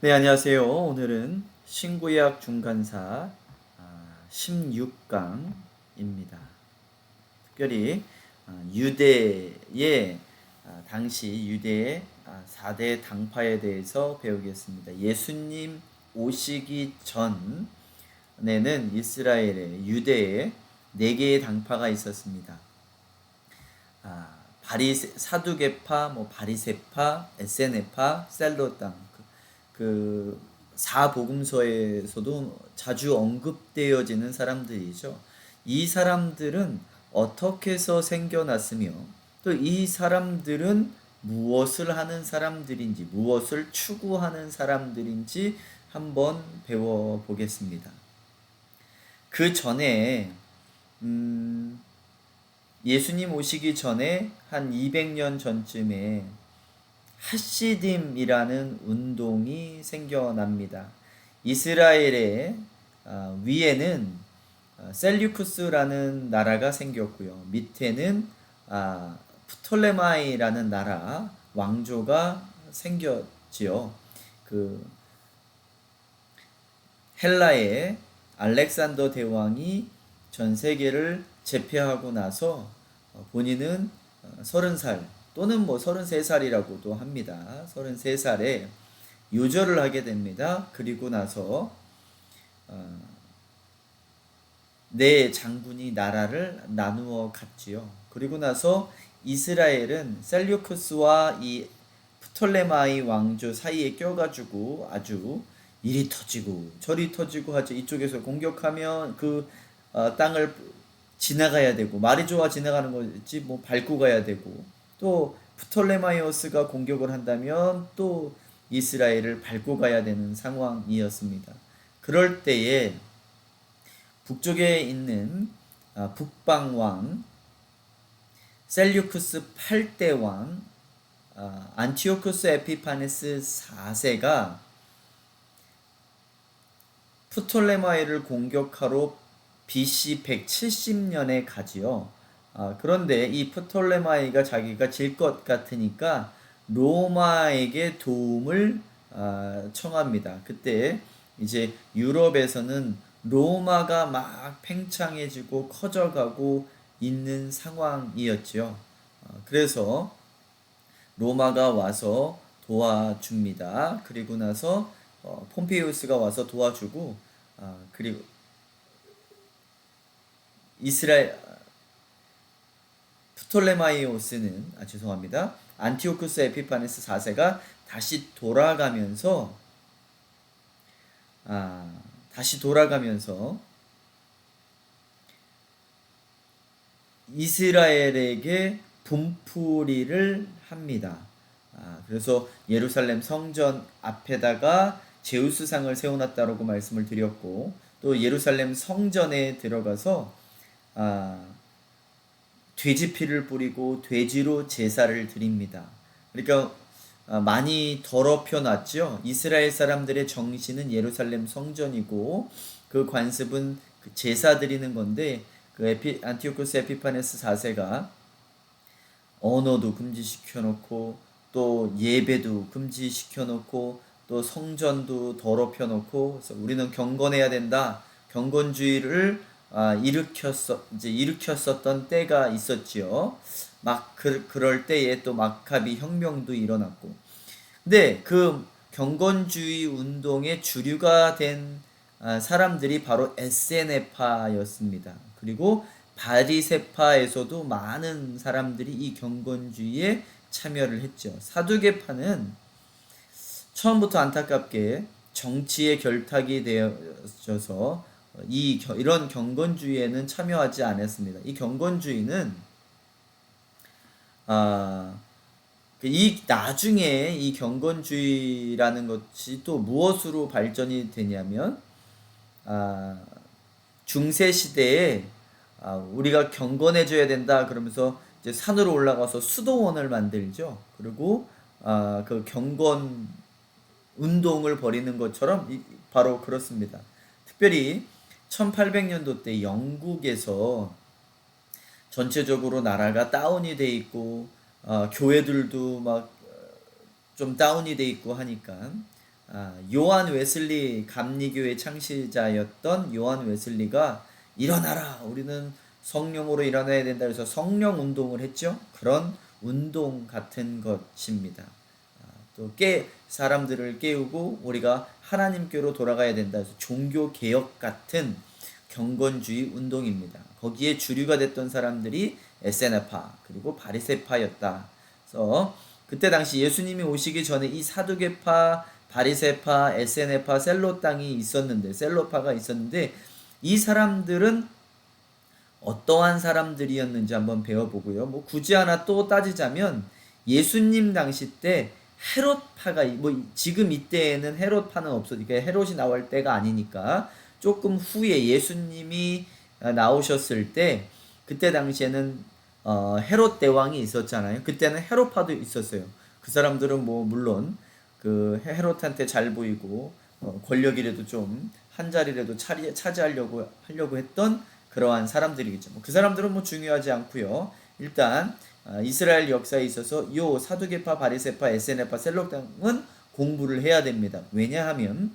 네, 안녕하세요. 오늘은 신구약 중간사 16강입니다. 특별히 유대의 당시 유대의 4대 당파에 대해서 배우겠습니다. 예수님 오시기 전에는 이스라엘의 유대에 4개의 당파가 있었습니다. 사두개파, 바리새파, 에세네파, 셀로당, 그 사복음서에서도 자주 언급되어지는 사람들이죠. 이 사람들은 어떻게 해서 생겨났으며 또 이 사람들은 무엇을 하는 사람들인지, 무엇을 추구하는 사람들인지 한번 배워보겠습니다. 그 전에 예수님 오시기 전에 한 200년 전쯤에 하시딤이라는 운동이 생겨납니다. 이스라엘의 위에는 셀류쿠스라는 나라가 생겼고요. 밑에는 프톨레마이라는 나라 왕조가 생겼지요. 그 헬라의 알렉산더 대왕이 전 세계를 제패하고 나서 본인은 30살 또는 33살이라고도 합니다. 33살에 요절을 하게 됩니다. 그리고 나서 네 장군이 나라를 나누어 갔지요. 그리고 나서 이스라엘은 셀류크스와 이 프톨레마이 왕조 사이에 껴가지고 아주 이리 터지고 저리 터지고 하죠. 이쪽에서 공격하면 그 땅을 지나가야 되고, 말이 좋아 지나가는 거지 밟고 가야 되고, 또 프톨레마이오스가 공격을 한다면 또 이스라엘을 밟고 가야 되는 상황이었습니다. 그럴 때에 북쪽에 있는 북방왕 셀류크스 8대 왕 안티오쿠스 에피파네스 4세가 프톨레마이를 공격하러 BC 170년에 가지요. 그런데 이 프톨레마이가 자기가 질 것 같으니까 로마에게 도움을 청합니다. 그때 이제 유럽에서는 로마가 막 팽창해지고 커져가고 있는 상황이었죠. 그래서 로마가 와서 도와줍니다. 그리고 나서 폼페이우스가 와서 도와주고 그리고 이스라엘 프톨레마이오스는 죄송합니다. 안티오쿠스 에피파네스 4세가 다시 돌아가면서 이스라엘에게 분풀이를 합니다. 그래서 예루살렘 성전 앞에다가 제우스상을 세워놨다라고 말씀을 드렸고, 또 예루살렘 성전에 들어가서 돼지 피를 뿌리고 돼지로 제사를 드립니다. 그러니까 많이 더럽혀 놨죠. 이스라엘 사람들의 정신은 예루살렘 성전이고 그 관습은 그 제사 드리는 건데, 안티오쿠스 에피파네스 4세가 언어도 금지시켜 놓고 또 예배도 금지시켜 놓고 또 성전도 더럽혀 놓고, 그래서 우리는 경건해야 된다. 경건주의를 일으켰었던 때가 있었지요. 그럴 때에 또 마카비 혁명도 일어났고. 근데 그 경건주의 운동의 주류가 된 사람들이 바로 에세네파였습니다. 그리고 바리새파에서도 많은 사람들이 이 경건주의에 참여를 했죠. 사두개파는 처음부터 안타깝게 정치에 결탁이 되어져서 이런 경건주의에는 참여하지 않았습니다. 이 경건주의는 나중에 이 경건주의라는 것이 또 무엇으로 발전이 되냐면 중세 시대에 우리가 경건해져야 된다 그러면서 이제 산으로 올라가서 수도원을 만들죠. 그리고 그 경건 운동을 벌이는 것처럼 바로 그렇습니다. 특별히 1800년도 때 영국에서 전체적으로 나라가 다운이 돼 있고 교회들도 막 좀 다운이 돼 있고 하니까 요한 웨슬리 감리교의 창시자였던 요한 웨슬리가 일어나라, 우리는 성령으로 일어나야 된다 해서 성령 운동을 했죠. 그런 운동 같은 것입니다. 또 사람들을 깨우고 우리가 하나님께로 돌아가야 된다 해서 종교 개혁 같은 경건주의 운동입니다. 거기에 주류가 됐던 사람들이 에세네파 그리고 바리새파였다. 그래서 그때 당시 예수님이 오시기 전에 이 사두개파, 바리새파, 에세네파, 셀로파가 있었는데 이 사람들은 어떠한 사람들이었는지 한번 배워보고요. 뭐 굳이 하나 또 따지자면 예수님 당시 때 헤롯파가, 뭐 지금 이때에는 헤롯파는 없으니까 헤롯이 나올 때가 아니니까 조금 후에 예수님이 나오셨을 때 그때 당시에는 헤롯 대왕이 있었잖아요. 그때는 헤롯파도 있었어요. 그 사람들은 뭐 물론 그 헤롯한테 잘 보이고 권력이라도 좀 한 자리라도 차지하려고 했던 그러한 사람들이겠죠. 그 사람들은 뭐 중요하지 않고요. 일단 이스라엘 역사에 있어서 요 사두개파, 바리새파, 에세네파, 셀록당은 공부를 해야 됩니다. 왜냐하면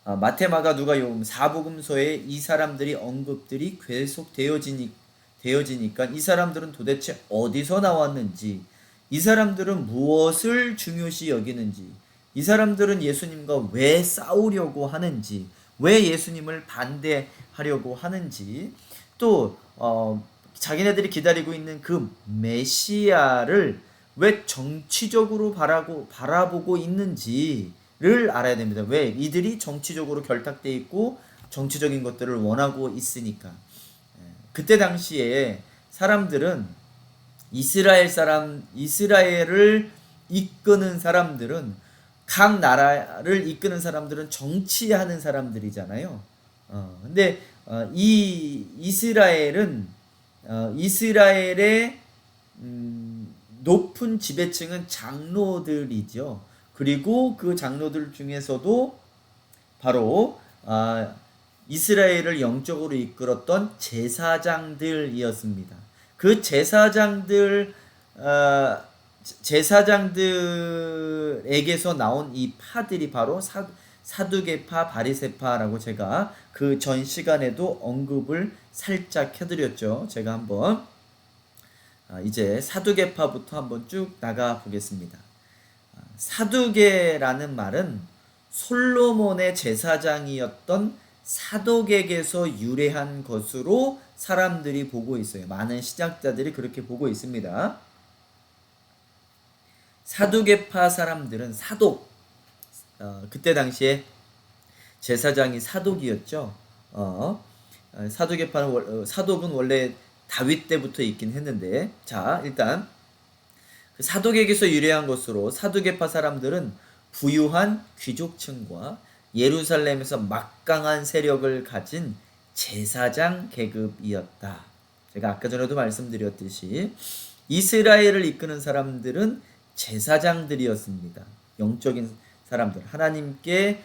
마태, 마가, 누가, 요금 사복음서에 이 사람들이 언급들이 계속 되어지니까 이 사람들은 도대체 어디서 나왔는지, 이 사람들은 무엇을 중요시 여기는지, 이 사람들은 예수님과 왜 싸우려고 하는지, 왜 예수님을 반대하려고 하는지, 또 자기네들이 기다리고 있는 그 메시아를 왜 정치적으로 바라보고 있는지를 알아야 됩니다. 왜? 이들이 정치적으로 결탁돼 있고 정치적인 것들을 원하고 있으니까. 그때 당시에 사람들은 이스라엘을 이끄는 사람들은, 각 나라를 이끄는 사람들은 정치하는 사람들이잖아요. 근데 이 이스라엘의 높은 지배층은 장로들이죠. 그리고 그 장로들 중에서도 바로 이스라엘을 영적으로 이끌었던 제사장들이었습니다. 그 제사장들에게서 나온 이 파들이 바로 사두개파, 바리새파라고 제가 그 전 시간에도 언급을 살짝 해드렸죠. 제가 한번 이제 사두개파부터 한번 쭉 나가 보겠습니다. 사두개라는 말은 솔로몬의 제사장이었던 사독에게서 유래한 것으로 사람들이 보고 있어요. 많은 신학자들이 그렇게 보고 있습니다. 사두개파 사람들은 그때 당시에 제사장이 사독이었죠. 사독은 원래 다윗 때부터 있긴 했는데, 자, 일단 그 사독에게서 유래한 것으로 사두개파 사람들은 부유한 귀족층과 예루살렘에서 막강한 세력을 가진 제사장 계급이었다. 제가 아까 전에도 말씀드렸듯이 이스라엘을 이끄는 사람들은 제사장들이었습니다. 영적인 사람들, 하나님께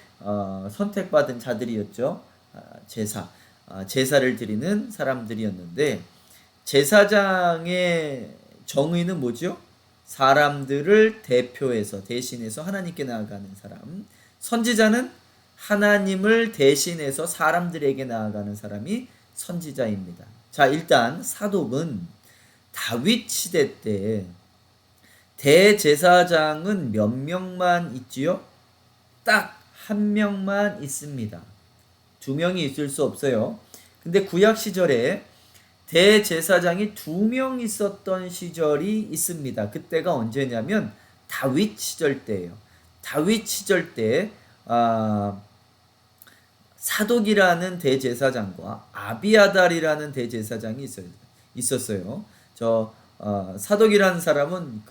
선택받은 자들이었죠. 제사를 드리는 사람들이었는데, 제사장의 정의는 뭐죠? 사람들을 대신해서 하나님께 나아가는 사람. 선지자는 하나님을 대신해서 사람들에게 나아가는 사람이 선지자입니다. 자, 일단 사독은 다윗 시대 때 대제사장은 몇 명만 있지요? 딱 한 명만 있습니다. 두 명이 있을 수 없어요. 근데 구약 시절에 대제사장이 2명 있었던 시절이 있습니다. 그때가 언제냐면 다윗 시절 때예요. 다윗 시절 때 사독이라는 대제사장과 아비아달이라는 대제사장이 있었어요. 사독이라는 사람은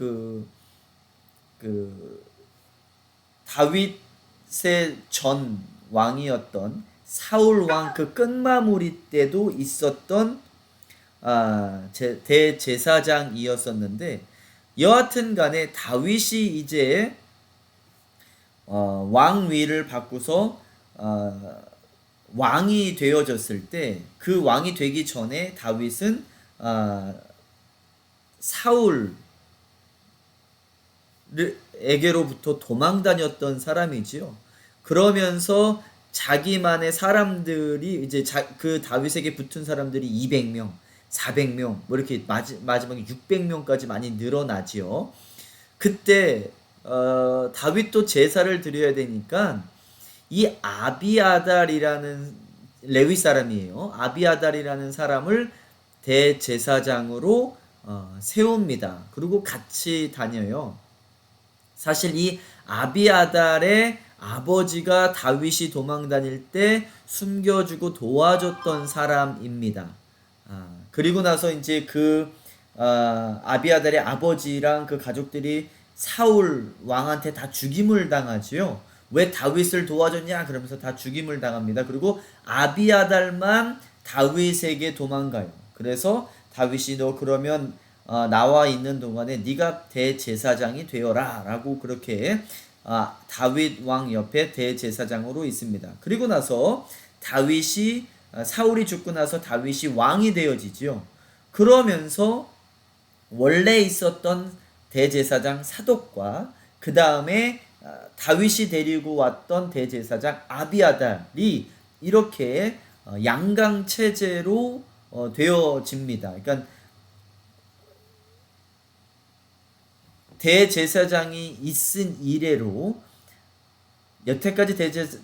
다윗의 전 왕이었던 사울 왕 그 끝마무리 때도 있었던 대제사장이었었는데, 여하튼 간에 다윗이 이제 왕위를 바꾸서 왕이 되어졌을 때, 그 왕이 되기 전에 다윗은 사울 에게로부터 도망 다녔던 사람이지요. 그러면서 자기만의 사람들이 이제 그 다윗에게 붙은 사람들이 200명, 400명 뭐 이렇게 마지막에 600명까지 많이 늘어나지요. 그때 다윗도 제사를 드려야 되니까 이 아비아달이라는 레위 사람이에요. 아비아달이라는 사람을 대제사장으로 세웁니다. 그리고 같이 다녀요. 사실 이 아비아달의 아버지가 다윗이 도망 다닐 때 숨겨주고 도와줬던 사람입니다. 그리고 나서 이제 아비아달의 아버지랑 그 가족들이 사울 왕한테 다 죽임을 당하지요. 왜 다윗을 도와줬냐? 그러면서 다 죽임을 당합니다. 그리고 아비아달만 다윗에게 도망가요. 그래서 다윗이 너 그러면 나와 있는 동안에 네가 대제사장이 되어라 라고 그렇게 다윗 왕 옆에 대제사장으로 있습니다. 그리고 나서 다윗이 사울이 죽고 나서 다윗이 왕이 되어지지요. 그러면서 원래 있었던 대제사장 사독과 그 다음에 다윗이 데리고 왔던 대제사장 아비아달이 이렇게 양강 체제로 되어집니다. 그러니까 대제사장이 있은 이래로 여태까지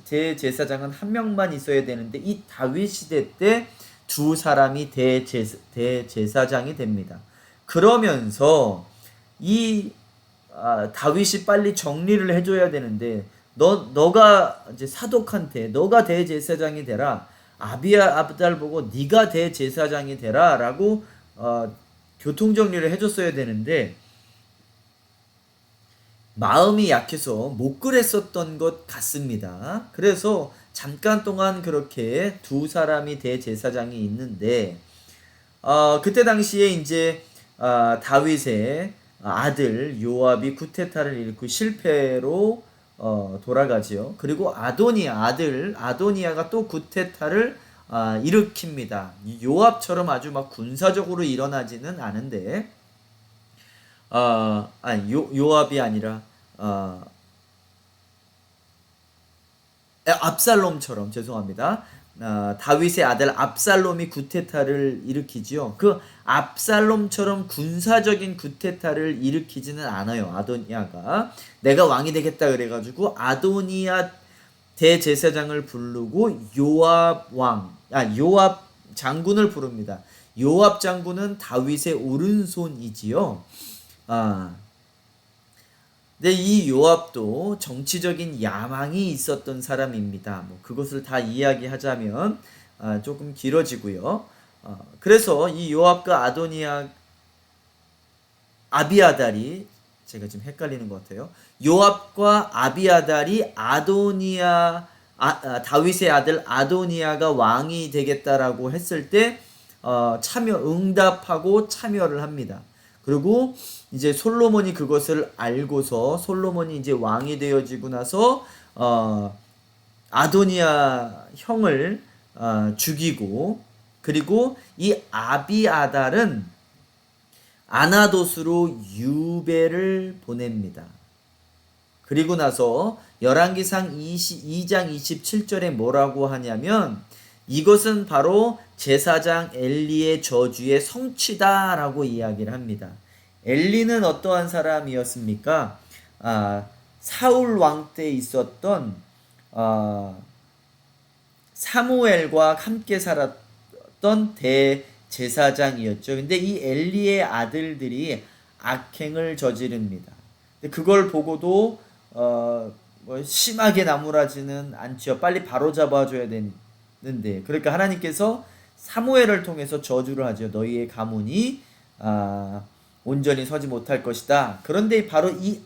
대제사장은 한 명만 있어야 되는데 이 다윗 시대 때 두 사람이 대제사장이 됩니다. 그러면서 이 다윗이 빨리 정리를 해줘야 되는데 너가 이제 사독한테 너가 대제사장이 되라. 아비아달 보고 네가 대제사장이 되라라고 교통 정리를 해줬어야 되는데 마음이 약해서 못 그랬었던 것 같습니다. 그래서 잠깐 동안 그렇게 두 사람이 대제사장이 있는데 그때 당시에 이제 다윗의 아들 요압이 쿠데타를 일으키고 실패로 돌아가지요. 그리고 아들 아도니아가 또 쿠데타를 일으킵니다. 요압처럼 아주 막 군사적으로 일어나지는 않은데 요압이 아니라 압살롬처럼 죄송합니다. 다윗의 아들 압살롬이 쿠데타를 일으키지요. 그 압살롬처럼 군사적인 쿠데타를 일으키지는 않아요. 아도니아가 내가 왕이 되겠다 그래가지고 아도니아 대제사장을 부르고 요압 장군을 부릅니다. 요압 장군은 다윗의 오른손이지요. 근데 이 요압도 정치적인 야망이 있었던 사람입니다. 뭐 그것을 다 이야기하자면 조금 길어지고요. 그래서 이 요압과 아비아달이 제가 지금 헷갈리는 것 같아요. 요압과 아비아달이 다윗의 아들 아도니아가 왕이 되겠다라고 했을 때 응답하고 참여를 합니다. 그리고 이제 솔로몬이 그것을 알고서 솔로몬이 이제 왕이 되어지고 나서 아도니아 형을 죽이고 그리고 이 아비아달은 아나돗으로 유배를 보냅니다. 그리고 나서 열왕기상 2장 27절에 뭐라고 하냐면 이것은 바로 제사장 엘리의 저주의 성취다라고 이야기를 합니다. 엘리는 어떠한 사람이었습니까? 사울 왕 때 있었던 사무엘과 함께 살았던 대제사장이었죠. 근데 이 엘리의 아들들이 악행을 저지릅니다. 그걸 보고도 뭐 심하게 나무라지는 않죠. 빨리 바로잡아줘야 되는데 그러니까 하나님께서 사무엘을 통해서 저주를 하죠. 너희의 가문이 온전히 서지 못할 것이다. 그런데 바로 이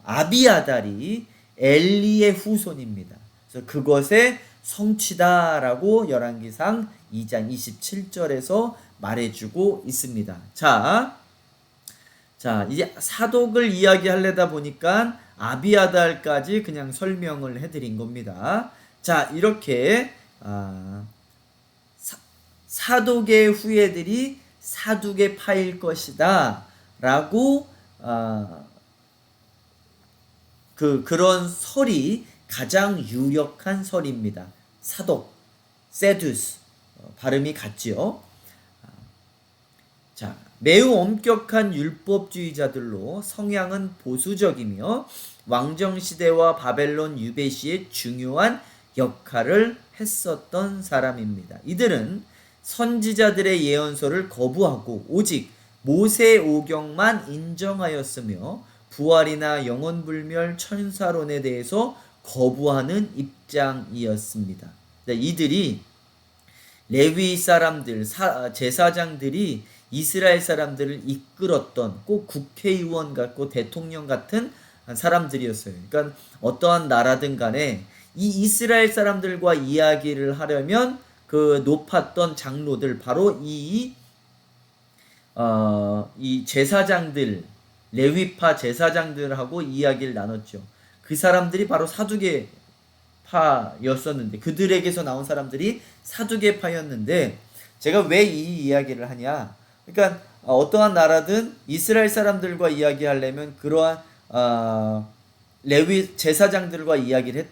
아비아달이 엘리의 후손입니다. 그래서 그것의 성취다라고 열왕기상 2장 27절에서 말해주고 있습니다. 자 이제 사독을 이야기하려다 보니까 아비아달까지 그냥 설명을 해드린 겁니다. 자 이렇게 사독의 후예들이 사둑의 파일 것이다 라고 아, 그런 설이 가장 유력한 설입니다. 사독, 세두스, 발음이 같지요. 자, 매우 엄격한 율법주의자들로 성향은 보수적이며 왕정시대와 바벨론 유배시의 중요한 역할을 했었던 사람입니다. 이들은 선지자들의 예언서를 거부하고 오직 모세오경만 인정하였으며 부활이나 영원불멸 천사론에 대해서 거부하는 입장이었습니다. 이들이 레위 사람들, 제사장들이 이스라엘 사람들을 이끌었던 꼭 국회의원 같고 대통령 같은 사람들이었어요. 그러니까 어떠한 나라든 간에 이 이스라엘 사람들과 이야기를 하려면 그 높았던 장로들, 바로 이 제사장들, 레위파 제사장들하고 이야기를 나눴죠. 그 사람들이 바로 사두개파였었는데, 그들에게서 나온 사람들이 사두개파였는데, 제가 왜 이 이야기를 하냐? 그러니까 어떠한 나라든 이스라엘 사람들과 이야기하려면 그러한 레위 제사장들과 이야기를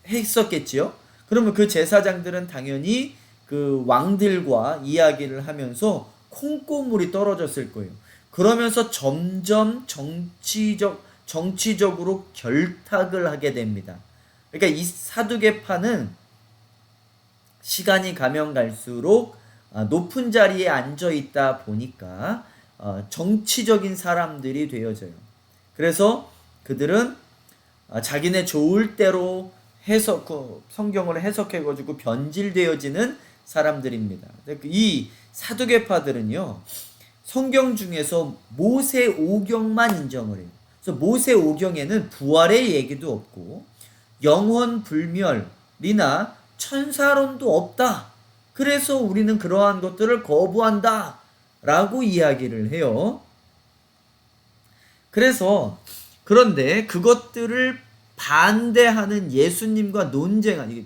했었겠지요. 그러면 그 제사장들은 당연히 그 왕들과 이야기를 하면서 콩고물이 떨어졌을 거예요. 그러면서 점점 정치적으로 결탁을 하게 됩니다. 그러니까 이 사두개파는 시간이 가면 갈수록 높은 자리에 앉아 있다 보니까 정치적인 사람들이 되어져요. 그래서 그들은 자기네 좋을 대로 성경을 해석해가지고 변질되어지는 사람들입니다. 이 사두개파들은요, 성경 중에서 모세오경만 인정을 해요. 그래서 모세오경에는 부활의 얘기도 없고 영원 불멸이나 천사론도 없다. 그래서 우리는 그러한 것들을 거부한다 라고 이야기를 해요. 그런데 그것들을 반대하는 예수님과 논쟁이라고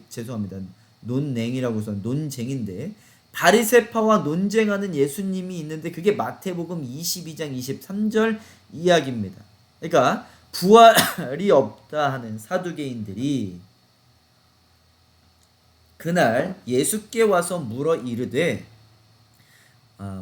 해서 논쟁인데, 바리새파와 논쟁하는 예수님이 있는데, 그게 마태복음 22장 23절 이야기입니다. 그러니까 부활이 없다 하는 사두개인들이 그날 예수께 와서 물어 이르되,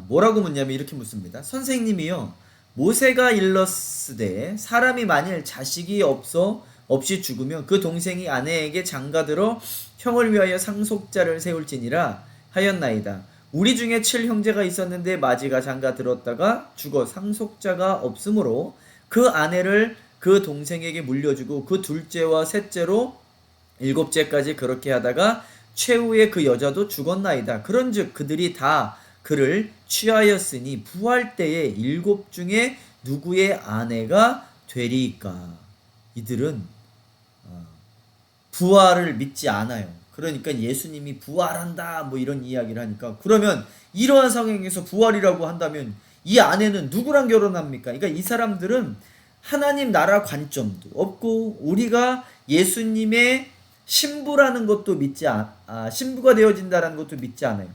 뭐라고 묻냐면 이렇게 묻습니다. 선생님이요, 모세가 일렀으되 사람이 만일 자식이 없이 죽으면 그 동생이 아내에게 장가들어 형을 위하여 상속자를 세울지니라 하였나이다. 우리 중에 7형제가 있었는데 마지가 장가들었다가 죽어 상속자가 없으므로 그 아내를 그 동생에게 물려주고 그 둘째와 셋째로 일곱째까지 그렇게 하다가 최후에 그 여자도 죽었나이다. 그런즉 그들이 다 그를 취하였으니 부활 때에 일곱 중에 누구의 아내가 되리까? 이들은 부활을 믿지 않아요. 그러니까 예수님이 부활한다 뭐 이런 이야기를 하니까, 그러면 이러한 상황에서 부활이라고 한다면 이 아내는 누구랑 결혼합니까? 그러니까 이 사람들은 하나님 나라 관점도 없고 우리가 예수님의 신부라는 것도 신부가 되어진다라는 것도 믿지 않아요.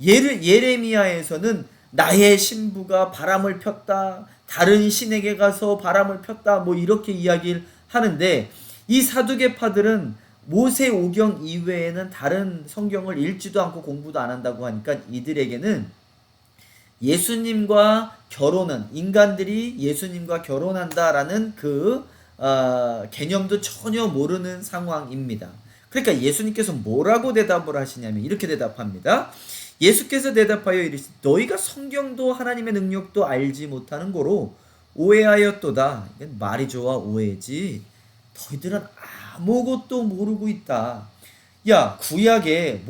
예레미야에서는 나의 신부가 바람을 폈다, 다른 신에게 가서 바람을 폈다 뭐 이렇게 이야기를 하는데, 이 사두개파들은 모세오경 이외에는 다른 성경을 읽지도 않고 공부도 안 한다고 하니까 이들에게는 예수님과 인간들이 예수님과 결혼한다라는 개념도 전혀 모르는 상황입니다. 그러니까 예수님께서 뭐라고 대답을 하시냐면 이렇게 대답합니다. 예수께서 대답하여 이르시되 너희가 성경도 하나님의 능력도 알지 못하는 거로 오해하였도다. 이건 말이 좋아 오해지. 너희들은 아무것도 모르고 있다. 야, 구약에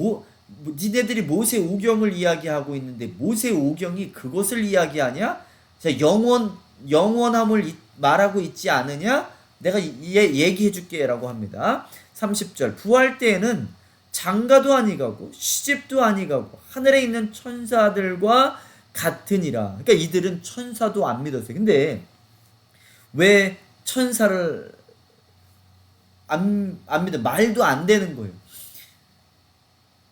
니네들이 모세오경을 이야기하고 있는데 모세오경이 그것을 이야기하냐? 자, 영원함을 말하고 있지 않으냐? 내가 얘기해 줄게 라고 합니다. 30절 부활 때에는 장가도 아니가고 시집도 아니가고 하늘에 있는 천사들과 같으니라. 그러니까 이들은 천사도 안 믿었어요. 근데 왜 천사를 안 믿어? 말도 안 되는 거예요.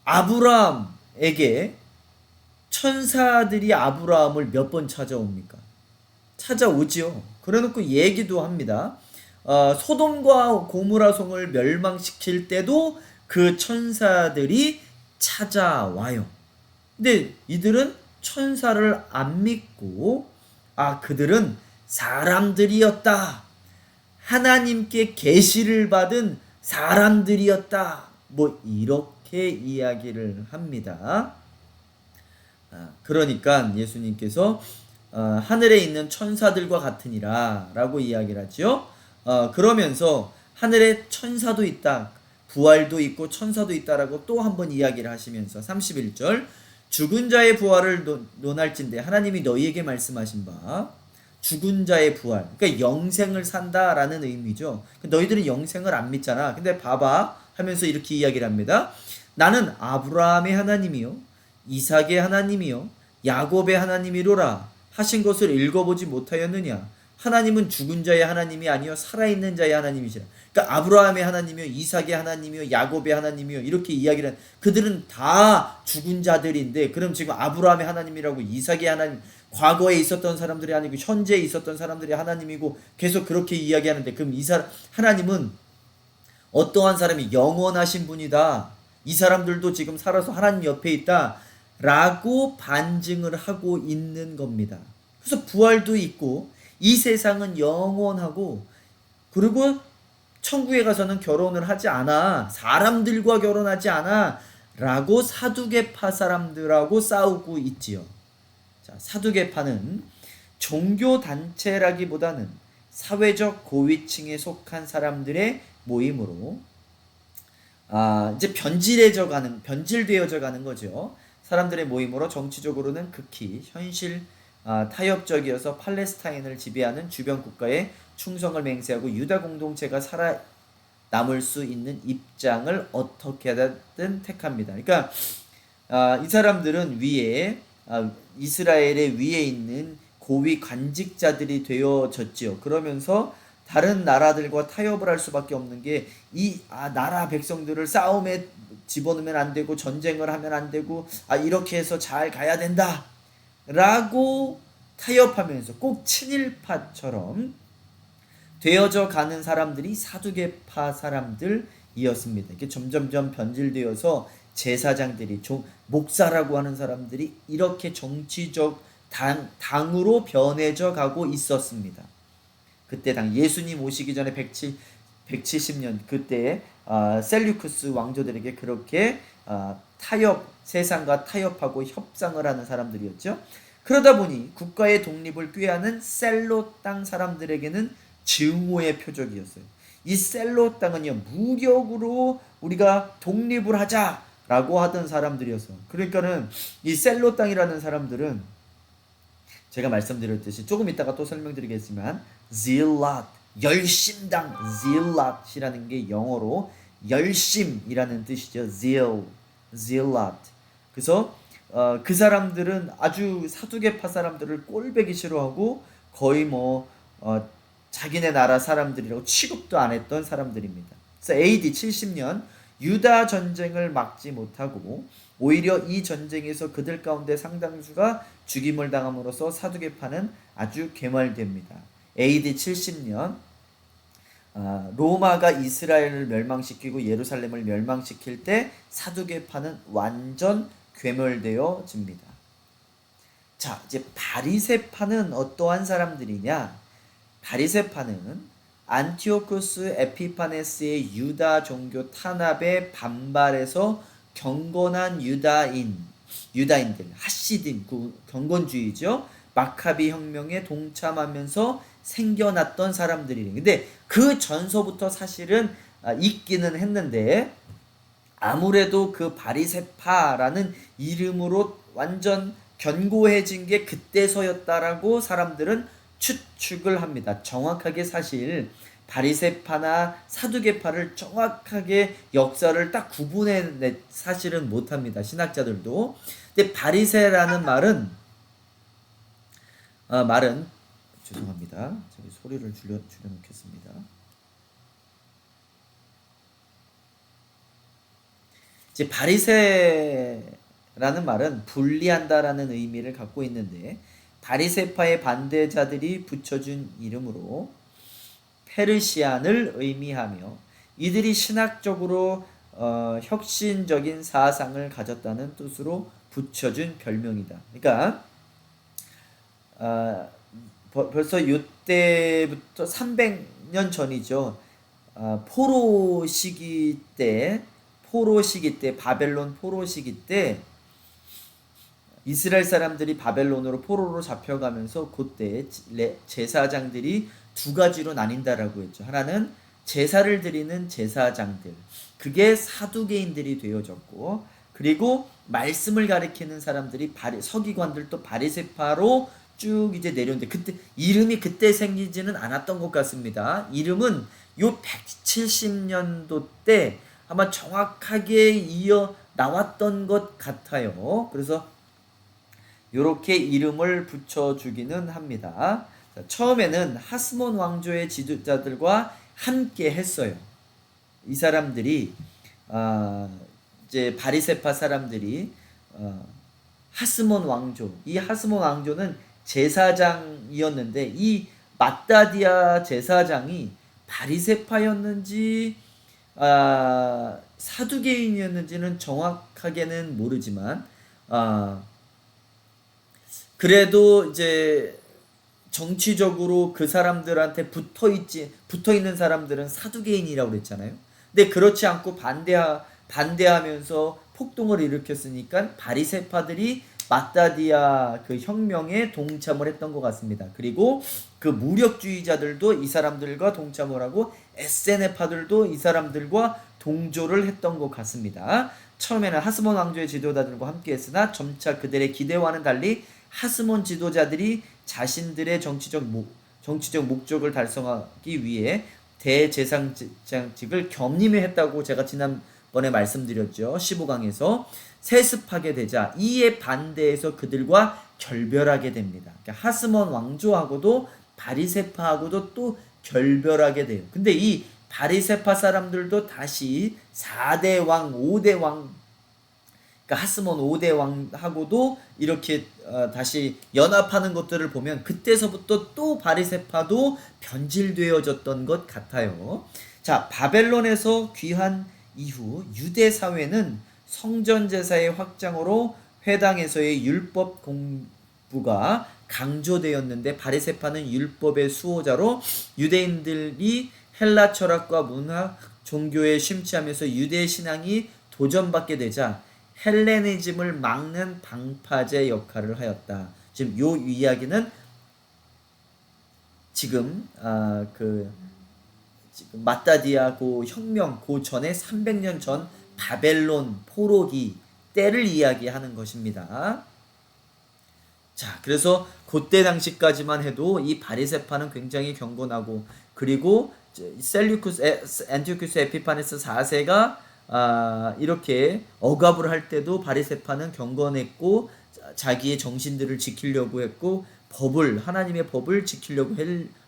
아브라함에게 천사들이 아브라함을 몇 번 찾아옵니까? 찾아오지요. 그래놓고 얘기도 합니다. 소돔과 고모라 성을 멸망시킬 때도 그 천사들이 찾아와요. 근데 이들은 천사를 안 믿고 그들은 사람들이었다. 하나님께 계시를 받은 사람들이었다. 뭐 이렇게 이야기를 합니다. 그러니까 예수님께서 하늘에 있는 천사들과 같으니라 라고 이야기를 하죠. 그러면서 하늘에 천사도 있다, 부활도 있고 천사도 있다라고 또 한 번 이야기를 하시면서 31절 죽은 자의 부활을 논할진대 하나님이 너희에게 말씀하신 바 죽은 자의 부활, 그러니까 영생을 산다라는 의미죠. 너희들은 영생을 안 믿잖아. 근데 봐봐 하면서 이렇게 이야기를 합니다. 나는 아브라함의 하나님이요 이삭의 하나님이요 야곱의 하나님이로라 하신 것을 읽어보지 못하였느냐. 하나님은 죽은 자의 하나님이 아니요 살아있는 자의 하나님이시라. 그러니까 아브라함의 하나님이요 이삭의 하나님이요 야곱의 하나님이요 이렇게 이야기를 한, 그들은 다 죽은 자들인데 그럼 지금 아브라함의 하나님이라고 이삭의 하나님, 과거에 있었던 사람들이 아니고 현재에 있었던 사람들이 하나님이고 계속 그렇게 이야기하는데 그럼 하나님은 어떠한 사람이 영원하신 분이다. 이 사람들도 지금 살아서 하나님 옆에 있다 라고 반증을 하고 있는 겁니다. 그래서 부활도 있고 이 세상은 영원하고 그리고 천국에 가서는 결혼을 하지 않아. 사람들과 결혼하지 않아 라고 사두개파 사람들하고 싸우고 있지요. 자, 사두개파는 종교단체라기보다는 사회적 고위층에 속한 사람들의 모임으로 이제 변질되어져 가는 거죠. 사람들의 모임으로 정치적으로는 극히 현실 타협적이어서 팔레스타인을 지배하는 주변 국가에 충성을 맹세하고 유다 공동체가 살아남을 수 있는 입장을 어떻게든 택합니다. 그러니까 이 사람들은 이스라엘의 위에 있는 고위 관직자들이 되어졌지요. 그러면서 다른 나라들과 타협을 할 수밖에 없는 게 이 나라 백성들을 싸움에 집어넣으면 안 되고 전쟁을 하면 안 되고 이렇게 해서 잘 가야 된다 라고 타협하면서 꼭 친일파처럼 되어져 가는 사람들이 사두개파 사람들이었습니다. 이렇게 점점점 변질되어서 제사장들이 목사라고 하는 사람들이 이렇게 정치적 당으로 변해져 가고 있었습니다. 그때 예수님 오시기 전에 170년 그때 셀류크스 왕조들에게 그렇게 세상과 타협하고 협상을 하는 사람들이었죠. 그러다 보니 국가의 독립을 꾀하는 셀로 땅 사람들에게는 증오의 표적이었어요. 이 셀로 땅은요 무력으로 우리가 독립을 하자라고 하던 사람들이었어요. 그러니까는 이 셀로 땅이라는 사람들은 제가 말씀드렸듯이 조금 이따가 또 설명드리겠지만 zealot, 열심당, zealot이라는 게 영어로 열심이라는 뜻이죠. zealot. 그래서 그 사람들은 아주 사두개파 사람들을 꼴배기 싫어하고 거의 자기네 나라 사람들이라고 취급도 안 했던 사람들입니다. 그래서 AD 70년 유다 전쟁을 막지 못하고 오히려 이 전쟁에서 그들 가운데 상당수가 죽임을 당함으로써 사두개파는 아주 괴멸됩니다. AD 70년 로마가 이스라엘을 멸망시키고 예루살렘을 멸망시킬 때 사두개파는 완전 괴멸되어집니다. 자, 이제 바리새파는 어떠한 사람들이냐? 바리새파는 안티오쿠스 에피파네스의 유다 종교 탄압에 반발해서 경건한 유다인들, 하시dim, 경건주의죠. 마카비 혁명에 동참하면서 생겨났던 사람들이에요. 근데 그 전서부터 사실은 있기는 했는데 아무래도 그 바리새파라는 이름으로 완전 견고해진 게 그때서였다라고 사람들은 추측을 합니다. 정확하게 사실 바리새파나 사두개파를 정확하게 역사를 딱 구분해 사실은 못합니다. 신학자들도. 근데 바리새라는 말은 죄송합니다. 저기 소리를 줄여놓겠습니다. 이제 바리새라는 말은 분리한다라는 의미를 갖고 있는데 바리새파의 반대자들이 붙여준 이름으로 페르시안을 의미하며 이들이 신학적으로 혁신적인 사상을 가졌다는 뜻으로 붙여준 별명이다. 그러니까 벌써 이때부터 300년 전이죠. 포로 시기 때 바벨론 포로 시기 때 이스라엘 사람들이 바벨론으로 포로로 잡혀가면서 그때 제사장들이 두 가지로 나뉜다라고 했죠. 하나는 제사를 드리는 제사장들, 그게 사두개인들이 되어졌고, 그리고 말씀을 가리키는 사람들이 서기관들도 바리새파로 쭉 이제 내려오는데, 그때 이름이 그때 생기지는 않았던 것 같습니다. 이름은 요 170년도 때 아마 정확하게 이어 나왔던 것 같아요. 그래서 요렇게 이름을 붙여주기는 합니다. 자, 처음에는 하스몬 왕조의 지도자들과 함께 했어요. 이 사람들이 이제 바리새파 사람들이 하스몬 왕조, 이 하스몬 왕조는 제사장이었는데 이 마따디아 제사장이 바리새파였는지 사두개인이었는지는 정확하게는 모르지만 그래도 이제 정치적으로 그 사람들한테 붙어 있는 사람들은 사두개인이라고 그랬잖아요. 근데 그렇지 않고 반대하면서 폭동을 일으켰으니까 바리새파들이 마따디아 그 혁명에 동참을 했던 것 같습니다. 그리고 그 무력주의자들도 이 사람들과 동참을 하고 에세네파들도 이 사람들과 동조를 했던 것 같습니다. 처음에는 하스몬 왕조의 지도자들과 함께 했으나 점차 그들의 기대와는 달리 하스몬 지도자들이 자신들의 정치적 목적을 달성하기 위해 대제사장직을 겸임했다고 제가 지난번에 말씀드렸죠. 15강에서 세습하게 되자 이에 반대해서 그들과 결별하게 됩니다. 그러니까 하스몬 왕조하고도 바리새파하고도 또 결별하게 돼요. 근데 이 바리새파 사람들도 다시 4대 왕, 5대 왕, 그러니까 하스몬 5대 왕하고도 이렇게 다시 연합하는 것들을 보면 그때서부터 또 바리새파도 변질되어졌던 것 같아요. 자, 바벨론에서 귀환 이후 유대 사회는 성전 제사의 확장으로 회당에서의 율법 공부가 강조되었는데 바리새파는 율법의 수호자로 유대인들이 헬라 철학과 문화, 종교에 심취하면서 유대 신앙이 도전받게 되자 헬레니즘을 막는 방파제 역할을 하였다. 지금 요 이야기는 지금 지금 마따디아 그 혁명 그 전에 300년 전 바벨론 포로기 때를 이야기하는 것입니다. 자, 그래서 그때 당시까지만 해도 이 바리새파는 굉장히 경건하고, 그리고 안티오쿠스 에피파네스 4세가 이렇게 억압을 할 때도 바리새파는 경건했고 자기의 정신들을 지키려고 했고 하나님의 법을 지키려고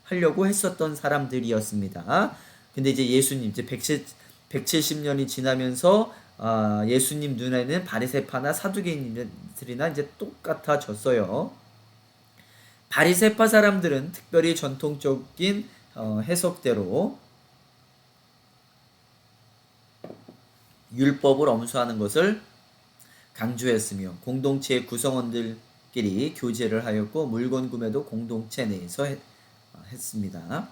하려고 했었던 사람들이었습니다. 근데 이제 예수님 이제 170년이 지나면서 예수님 눈에는 바리새파나 사두개인들이나 이제 똑같아졌어요. 바리새파 사람들은 특별히 전통적인 해석대로 율법을 엄수하는 것을 강조했으며 공동체의 구성원들끼리 교제를 하였고 물건 구매도 공동체 내에서 했습니다.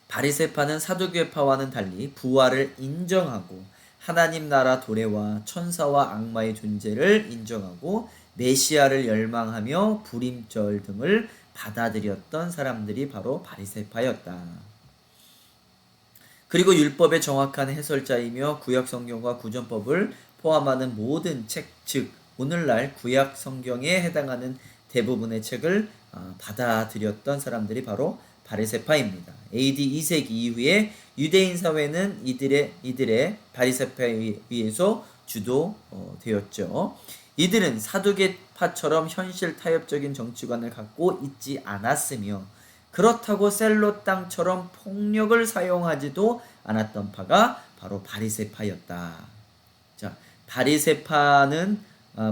바리새파는 사두개파와는 달리 부활을 인정하고 하나님 나라 도래와 천사와 악마의 존재를 인정하고 메시아를 열망하며 불임절 등을 받아들였던 사람들이 바로 바리새파였다. 그리고 율법의 정확한 해설자이며 구약 성경과 구전법을 포함하는 모든 책, 즉 오늘날 구약 성경에 해당하는 대부분의 책을 받아들였던 사람들이 바로 바리새파입니다. AD 2세기 이후에 유대인 사회는 이들의 바리새파에 의해서 주도되었죠. 이들은 사두개파처럼 현실 타협적인 정치관을 갖고 있지 않았으며 그렇다고 셀로 땅처럼 폭력을 사용하지도 않았던 파가 바로 바리새파였다. 자, 바리새파는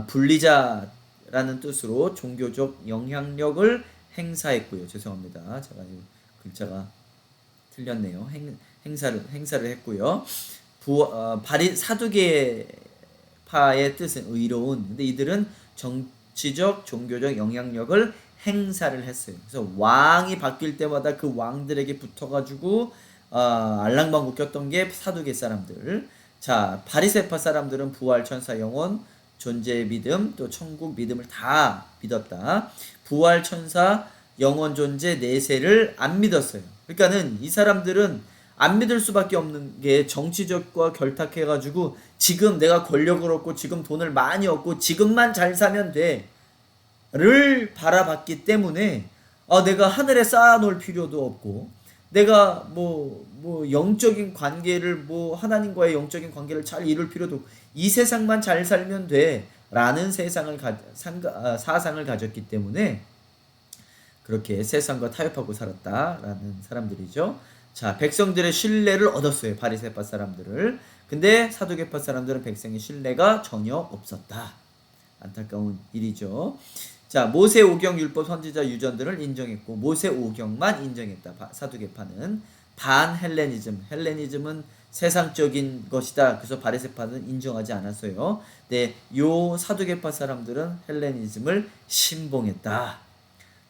분리자 라는 뜻으로 종교적 영향력을 행사했고요. 죄송합니다. 제가 글자가 틀렸네요. 행사를 했고요. 사두개파의 뜻은 의로운. 근데 이들은 정치적, 종교적 영향력을 행사를 했어요. 그래서 왕이 바뀔 때마다 그 왕들에게 붙어가지고 알랑방구 꼈던 게 사두개 사람들. 자, 바리새파 사람들은 부활, 천사, 영혼, 존재의 믿음, 또 천국 믿음을 다 믿었다. 부활, 천사, 영원 존재, 내세를 안 믿었어요. 그러니까는 이 사람들은 안 믿을 수밖에 없는 게 정치적과 결탁해가지고 지금 내가 권력을 얻고 지금 돈을 많이 얻고 지금만 잘 사면 돼를 바라봤기 때문에 내가 하늘에 쌓아놓을 필요도 없고 내가 뭐 영적인 관계를 하나님과의 영적인 관계를 잘 이룰 필요도 없고 이 세상만 잘 살면 돼라는 사상을 가졌기 때문에 그렇게 세상과 타협하고 살았다라는 사람들이죠. 자, 백성들의 신뢰를 얻었어요. 바리새파 사람들을. 근데 사두개파 사람들은 백성의 신뢰가 전혀 없었다. 안타까운 일이죠. 자, 모세 오경 율법 선지자 유전들을 인정했고 모세 오경만 인정했다. 사두개파는 헬레니즘은 세상적인 것이다. 그래서 바리새파는 인정하지 않았어요. 네, 요 사두개파 사람들은 헬레니즘을 신봉했다.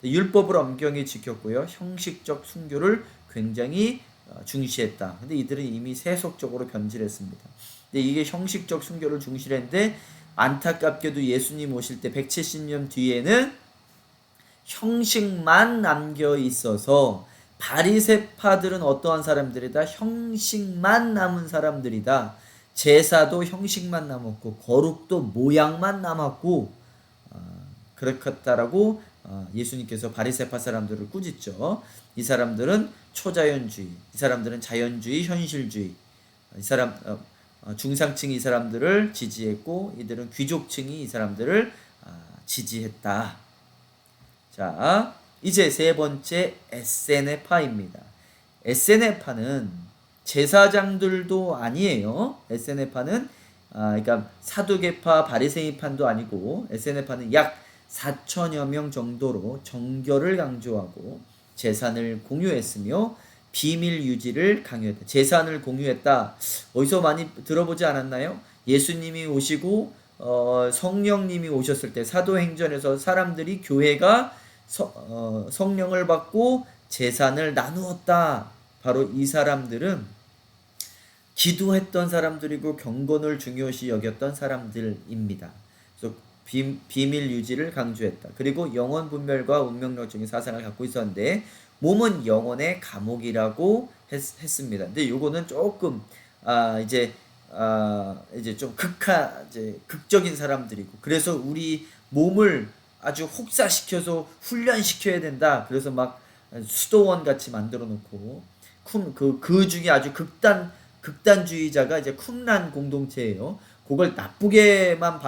율법을 엄경히 지켰고요. 형식적 순교를 굉장히 중시했다. 근데 이들은 이미 세속적으로 변질했습니다. 근데 이게 형식적 순교를 중시했는데 안타깝게도 예수님 오실 때 170년 뒤에는 형식만 남겨 있어서 바리새파들은 어떠한 사람들이다? 형식만 남은 사람들이다. 제사도 형식만 남았고 거룩도 모양만 남았고 그렇겠다라고 예수님께서 바리새파 사람들을 꾸짖죠. 이 사람들은 초자연주의, 이 사람들은 자연주의, 현실주의. 이 사람 중상층이 이 사람들을 지지했고 이들은 귀족층이 이 사람들을 지지했다. 자, 이제 세 번째 에세네파입니다. 에세네파는 제사장들도 아니에요. 에세네파는 그러니까 사두개파, 바리새인파도 아니고 에세네파는 약 4천여 명 정도로 정결을 강조하고 재산을 공유했으며 비밀 유지를 강요했다. 재산을 공유했다. 어디서 많이 들어보지 않았나요? 예수님이 오시고 성령님이 오셨을 때 사도행전에서 사람들이 교회가 성령을 받고 재산을 나누었다. 바로 이 사람들은 기도했던 사람들이고 경건을 중요시 여겼던 사람들입니다. 그래서 비밀 유지를 강조했다. 그리고 영혼 분별과 운명론적인 사상을 갖고 있었는데 몸은 영혼의 감옥이라고 했습니다. 근데 요거는 조금 이제 좀 극적인 사람들이고 그래서 우리 몸을 아주 혹사시켜서 훈련시켜야 된다. 그래서 막 수도원 같이 만들어 놓고 그 중에 아주 극단주의자가 이제 쿰란 공동체예요. 그걸 나쁘게만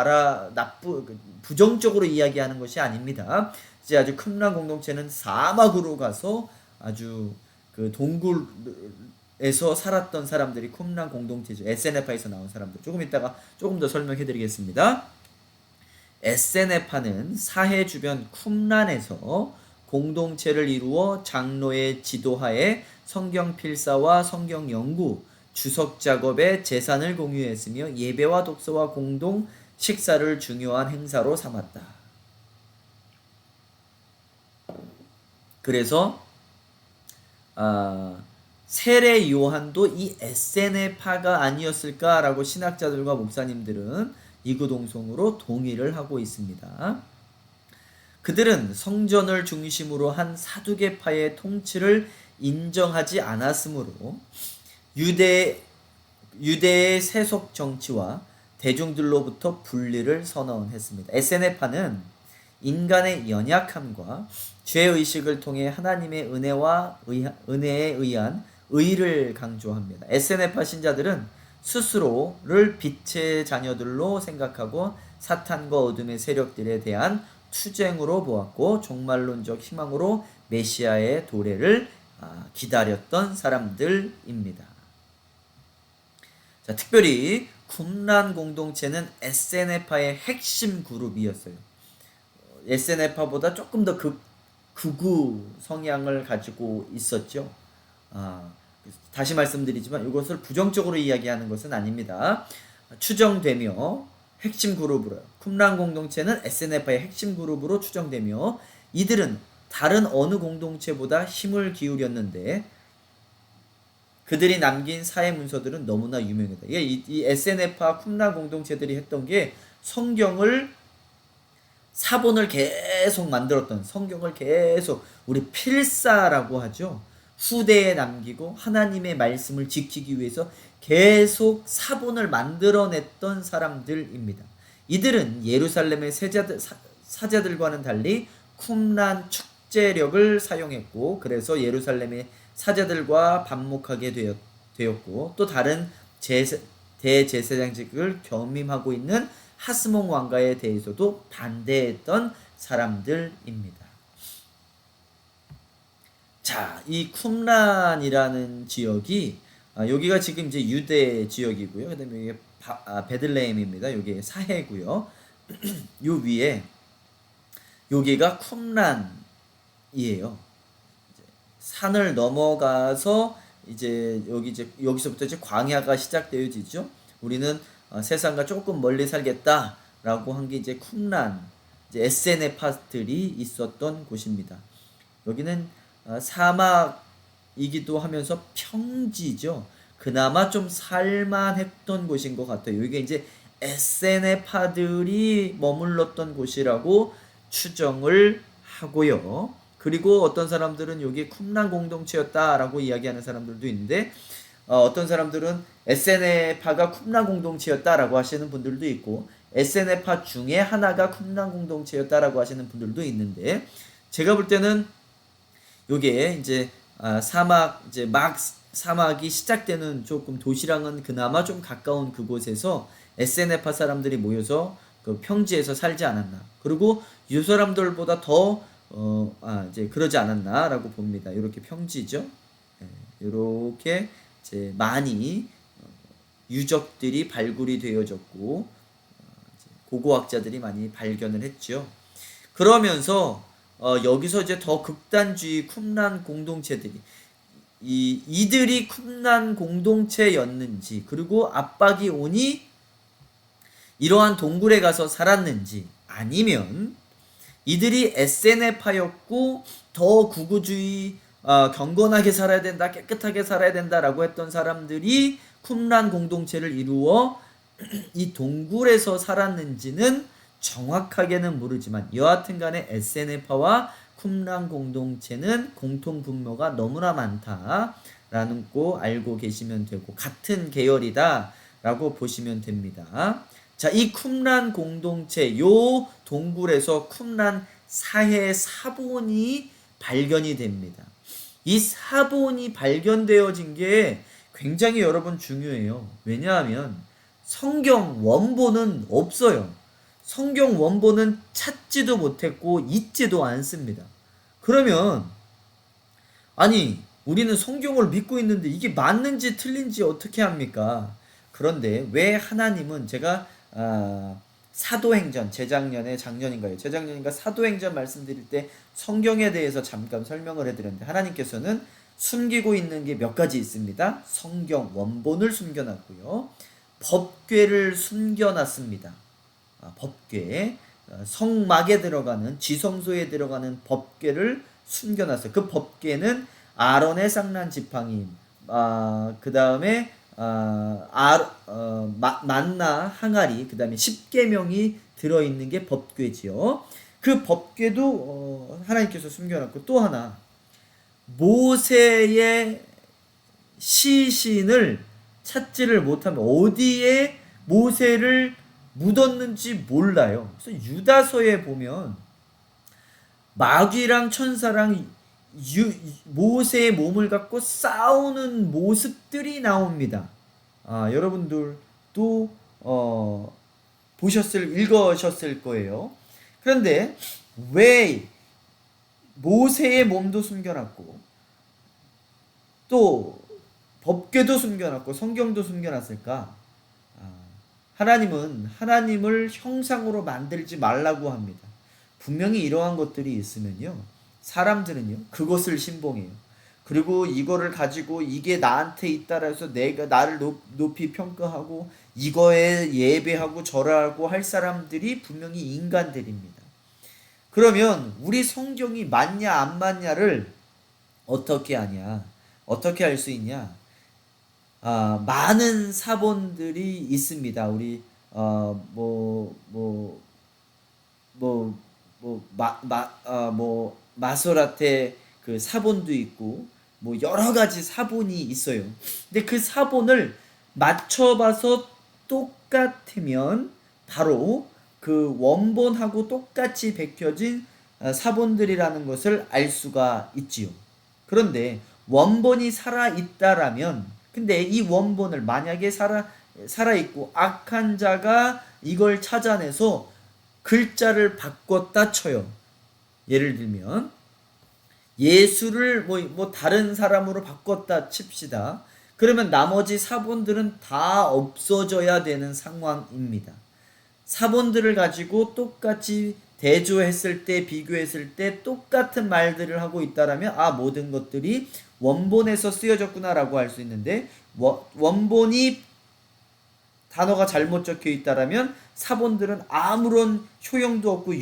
부정적으로 이야기하는 것이 아닙니다. 이제 아주 쿰란 공동체는 사막으로 가서 아주 그 동굴에서 살았던 사람들이 쿰란 공동체죠. 에세네파에서 나온 사람들. 조금 이따가 조금 더 설명해 드리겠습니다. 에세네파는 사해 주변 쿰란에서 공동체를 이루어 장로의 지도하에 성경 필사와 성경 연구, 주석 작업에 재산을 공유했으며 예배와 독서와 공동 식사를 중요한 행사로 삼았다. 그래서 세례 요한도 이 에세네파가 아니었을까라고 신학자들과 목사님들은 이구동성으로 동의를 하고 있습니다. 그들은 성전을 중심으로 한 사두개파의 통치를 인정하지 않았으므로 유대의 세속 정치와 대중들로부터 분리를 선언했습니다. 에세네파는 인간의 연약함과 죄의식을 통해 하나님의 은혜에 의한 의를 강조합니다. 에세네파 신자들은 스스로를 빛의 자녀들로 생각하고 사탄과 어둠의 세력들에 대한 투쟁으로 보았고 종말론적 희망으로 메시아의 도래를 기다렸던 사람들입니다. 자, 특별히 쿰란 공동체는 에세네파의 핵심 그룹이었어요. SNF파보다 조금 더 극우 성향을 가지고 있었죠. 다시 말씀드리지만 이것을 부정적으로 이야기하는 것은 아닙니다. 추정되며 핵심 그룹으로 쿰란 공동체는 SNF의 핵심 그룹으로 추정되며 이들은 다른 어느 공동체보다 힘을 기울였는데 그들이 남긴 사회 문서들은 너무나 유명하다. 이 SNF와 쿰란 공동체들이 했던 게 성경을 사본을 계속 만들었던, 성경을 계속 우리 필사라고 하죠. 후대에 남기고 하나님의 말씀을 지키기 위해서 계속 사본을 만들어냈던 사람들입니다. 이들은 예루살렘의 사자들과는 달리 쿰란 축제력을 사용했고 그래서 예루살렘의 사자들과 반목하게 되었고 또 다른 대제사장직을 겸임하고 있는 하스몬 왕가에 대해서도 반대했던 사람들입니다. 자, 이 쿰란이라는 지역이 여기가 지금 이제 유대 지역이고요. 그다음에 이게 베들레헴입니다. 여기 사해고요. 요 위에 여기가 쿰란이에요. 산을 넘어가서 이제 여기서부터 이제 광야가 시작되어지죠. 우리는 세상과 조금 멀리 살겠다라고 한 게 이제 쿰란, 이제 SNF파들이 있었던 곳입니다. 여기는 사막이기도 하면서 평지죠. 그나마 좀 살만했던 곳인 것 같아요. 이게 이제 SNF파들이 머물렀던 곳이라고 추정을 하고요. 그리고 어떤 사람들은 여기 쿰란 공동체였다라고 이야기하는 사람들도 있는데 어떤 사람들은 SNF파가 쿰란 공동체였다라고 하시는 분들도 있고 SNF파 중에 하나가 쿰란 공동체였다라고 하시는 분들도 있는데 제가 볼 때는 요게 이제 사막이 시작되는 조금 도시랑은 그나마 좀 가까운 그곳에서 SNF파 사람들이 모여서 그 평지에서 살지 않았나. 그리고 이 사람들보다 더 이제 그러지 않았나라고 봅니다. 이렇게 평지죠. 이렇게 이제 많이 유적들이 발굴이 되어졌고 고고학자들이 많이 발견을 했죠. 그러면서 여기서 이제 더 극단주의 쿰란 공동체들이 이들이 쿰란 공동체였는지 그리고 압박이 오니 이러한 동굴에 가서 살았는지 아니면 이들이 SNF파였고 더 구구주의 경건하게 살아야 된다 깨끗하게 살아야 된다라고 했던 사람들이 쿰란 공동체를 이루어 이 동굴에서 살았는지는 정확하게는 모르지만 여하튼간에 SNF파와 쿰란 공동체는 공통 분모가 너무나 많다라는 거 알고 계시면 되고 같은 계열이다라고 보시면 됩니다. 자, 이 쿰란 공동체 요 동굴에서 쿰란 사해 사본이 발견이 됩니다. 이 사본이 발견되어진 게 굉장히 여러분 중요해요. 왜냐하면 성경 원본은 없어요. 성경 원본은 찾지도 못했고 있지도 않습니다. 그러면 아니 우리는 성경을 믿고 있는데 이게 맞는지 틀린지 어떻게 합니까? 그런데 왜 하나님은 제가 사도행전 재작년인가 사도행전 말씀드릴 때 성경에 대해서 잠깐 설명을 해드렸는데 하나님께서는 숨기고 있는 게 몇 가지 있습니다. 성경 원본을 숨겨놨고요. 법궤를 숨겨놨습니다. 법궤 성막에 들어가는 지성소에 들어가는 법궤를 숨겨놨어요. 그 법궤는 아론의 쌍난 지팡이 그 다음에 만나 항아리 그 다음에 십계명이 들어있는 게 법궤지요. 그 법궤도 하나님께서 숨겨놨고 또 하나 모세의 시신을 찾지를 못하면 어디에 모세를 묻었는지 몰라요. 그래서 유다서에 보면 마귀랑 천사랑 모세의 몸을 갖고 싸우는 모습들이 나옵니다. 여러분들도 읽으셨을 거예요. 그런데 왜 모세의 몸도 숨겨놨고 또 법궤도 숨겨놨고 성경도 숨겨놨을까? 하나님은 하나님을 형상으로 만들지 말라고 합니다. 분명히 이러한 것들이 있으면요, 사람들은요 그것을 신봉해요. 그리고 이거를 가지고 이게 나한테 있다라 해서 내가 나를 높이 평가하고 이거에 예배하고 절하고 할 사람들이 분명히 인간들입니다. 그러면 우리 성경이 맞냐 안 맞냐를 어떻게 하냐? 어떻게 할 수 있냐? 많은 사본들이 있습니다. 우리 마소라테 그 사본도 있고 뭐 여러 가지 사본이 있어요. 근데 그 사본을 맞춰봐서 똑같으면 바로 그 원본하고 똑같이 베껴진 사본들이라는 것을 알 수가 있지요. 그런데 원본이 살아있다라면, 근데 이 원본을 만약에 살아있고 악한 자가 이걸 찾아내서 글자를 바꿨다 쳐요. 예를 들면 예수를 뭐 다른 사람으로 바꿨다 칩시다. 그러면 나머지 사본들은 다 없어져야 되는 상황입니다. 사본들을 가지고 똑같이 대조했을 때, 비교했을 때 똑같은 말들을 하고 있다라면 모든 것들이 원본에서 쓰여졌구나라고 할 수 있는데, 원본이 단어가 잘못 적혀 있다라면 사본들은 아무런 효용도 없고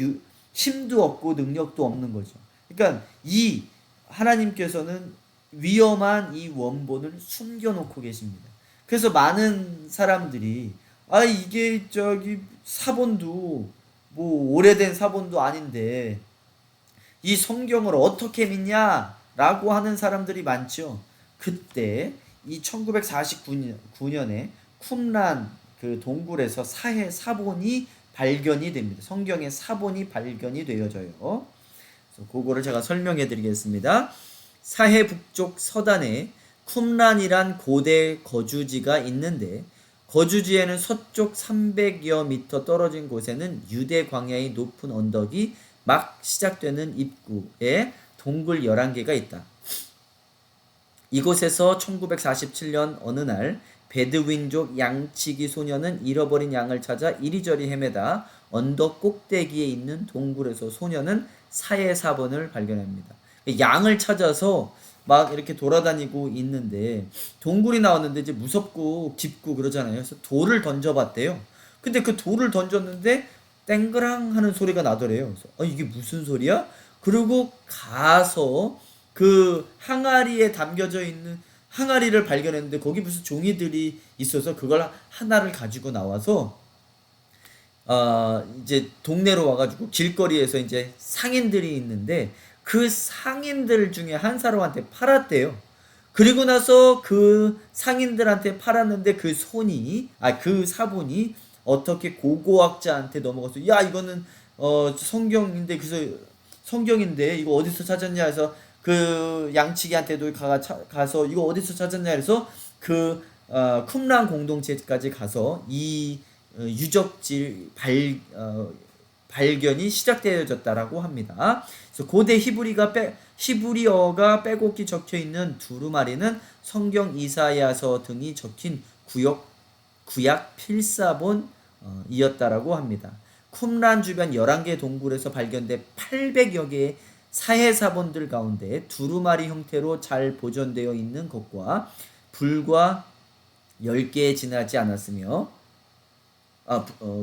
힘도 없고 능력도 없는 거죠. 그러니까 이 하나님께서는 위험한 이 원본을 숨겨놓고 계십니다. 그래서 많은 사람들이 이게 사본도 뭐 오래된 사본도 아닌데 이 성경을 어떻게 믿냐라고 하는 사람들이 많죠. 그때 이 1949년에 쿰란 그 동굴에서 사본이 발견이 됩니다. 성경의 사본이 발견이 되어져요. 그래서 그거를 제가 설명해 드리겠습니다. 사해 북쪽 서단에 쿰란이란 고대 거주지가 있는데, 거주지에는 서쪽 300여 미터 떨어진 곳에는 유대 광야의 높은 언덕이 막 시작되는 입구에 동굴 11개가 있다. 이곳에서 1947년 어느 날 베드윈족 양치기 소녀는 잃어버린 양을 찾아 이리저리 헤매다 언덕 꼭대기에 있는 동굴에서 소녀는 사해 사본을 발견합니다. 양을 찾아서 막 이렇게 돌아다니고 있는데 동굴이 나왔는데 이제 무섭고 깊고 그러잖아요. 그래서 돌을 던져봤대요. 근데 그 돌을 던졌는데 땡그랑 하는 소리가 나더래요. 그래서 이게 무슨 소리야? 그리고 가서 그 항아리에 담겨져 있는 항아리를 발견했는데 거기 무슨 종이들이 있어서 그걸 하나를 가지고 나와서 이제 동네로 와가지고 길거리에서 이제 상인들이 있는데 그 상인들 중에 한 사람한테 팔았대요. 그리고 나서 그 상인들한테 팔았는데 그 사본이 어떻게 고고학자한테 넘어가서 이거는 성경인데, 그래서 성경인데 이거 어디서 찾았냐 해서 그 양치기한테도 가서 이거 어디서 찾았냐 해서 그 쿰란 공동체까지 가서 이 유적지 발견이 시작되어졌다라고 합니다. 그래서 고대 히브리어가 빼곡히 적혀 있는 두루마리는 성경 이사야서 등이 적힌 구약 필사본이었다라고 합니다. 쿰란 주변 11개 동굴에서 발견된 800여 개의 사해사본들 가운데 두루마리 형태로 잘 보존되어 있는 것과 불과 10개에 지나지 않았으며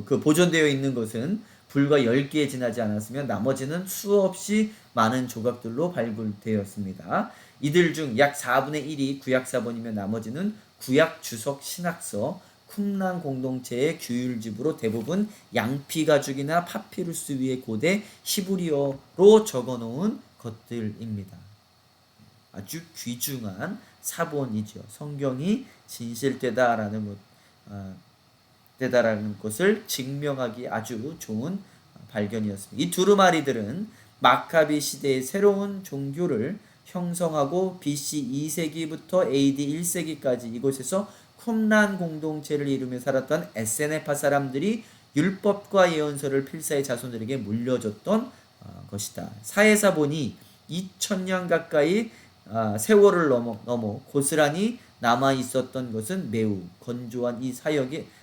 그 보존되어 있는 것은 불과 10개에 지나지 않았으며 나머지는 수없이 많은 조각들로 발굴되었습니다. 이들 중 약 4분의 1이 구약사본이며 나머지는 구약 주석 신학서, 쿰란 공동체의 규율집으로 대부분 양피 가죽이나 파피루스 위에 고대 히브리어로 적어놓은 것들입니다. 아주 귀중한 사본이죠. 성경이 진실되다라는 것을 증명하기 아주 좋은 발견이었습니다. 이 두루마리들은 마카비 시대의 새로운 종교를 형성하고 BC 2세기부터 AD 1세기까지 이곳에서 쿰란 공동체를 이루며 살았던 에세네파 사람들이 율법과 예언서를 필사의 자손들에게 물려줬던 것이다. 사해사본이 2000년 가까이 세월을 넘어 고스란히 남아 있었던 것은 매우 건조한 이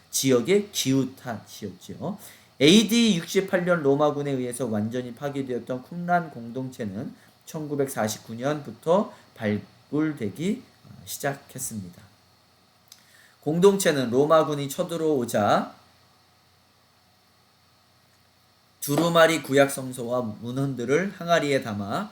지역의 기후탓이었죠. AD 68년 로마군에 의해서 완전히 파괴되었던 쿰란 공동체는 1949년부터 발굴되기 시작했습니다. 공동체는 로마군이 쳐들어오자 두루마리 구약 성소와 문헌들을 항아리에 담아